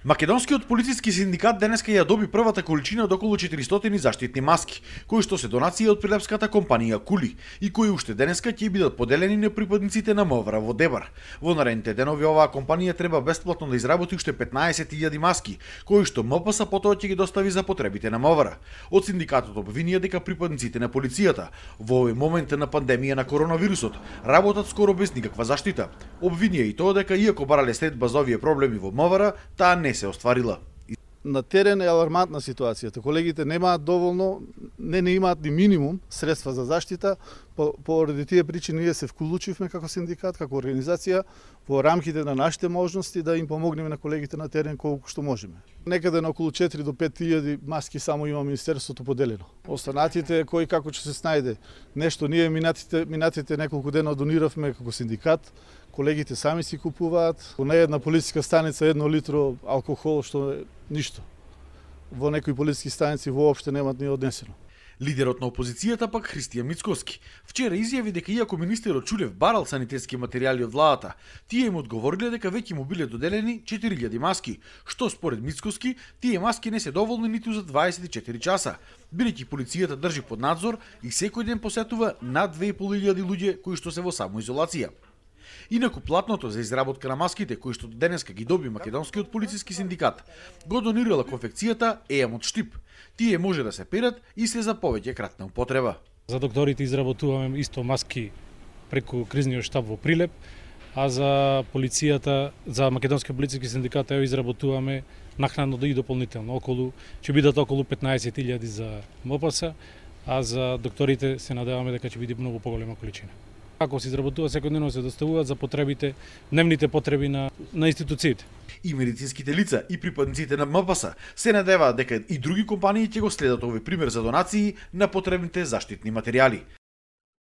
Македонскиот полициски синдикат денеска ја доби првата количина од околу 400 заштитни маски, кои што се донација од прилепската компанија Кули и кои уште денеска ќе бидат поделени на припадниците на МВР во Дебар. Во наредните денови оваа компанија треба бесплатно да изработи уште 15.000 маски, кои што МПС потоа ќе ги достави за потребите на МВР. Од синдикатот обвинија дека припадниците на полицијата во овој момент на пандемија на коронавирусот работат скоро без никаква заштита. Обвинија и тоа дека иако барале следба за овие проблеми во МВР, таа не се остварила. На терен е алармантна ситуацијата. Колегите немаат доволно, не имаат ни минимум средства за заштита. Поради тие причини ние се вклучивме како синдикат, како организација во рамките на нашите можности да им помогнеме на колегите на терен колку што можеме. Некаде на околу 4 до 5.000 маски само има Министерството поделено. Останатите кој како ќе се снајде. Нешто ние минатите неколку дена дониравме како синдикат. Колегите сами си купуваат. На една полициска станица 1 литро алкохол, што е ништо. Во некои полициски станици воопште немаат ни однесено. Лидерот на опозицијата пак Христијан Мицкоски вчера изјави дека иако министерот Чулев барал санитетски материјали од владата, тие им одговориле дека веќе му биле доделени 4000 маски, што според Мицкоски тие маски не се доволни ниту за 24 часа, бидејќи полицијата држи под надзор и секој ден посетува над 2500 луѓе кои што се во самоизолација. Инаку платното за изработка на маските, кои што денеска ги доби Македонскиот полициски синдикат, го донирала конфекцијата ЕАМ од Штип. Тие може да се перат и се за повеќе кратна употреба. За докторите изработуваме исто маски преку кризниот штаб во Прилеп, а за полицијата, за Македонскиот полициски синдикат изработуваме накнадно и дополнително ќе бидат околу 15.000 за МПС, а за докторите се надеваме дека ќе биде многу поголема количина. Ако се изработува секојдневно се доставуваат за потребите, дневните потреби на институциите. И медицинските лица и припадниците на МПС се надеваат дека и други компании ќе го следат овој пример за донации на потребните заштитни материјали.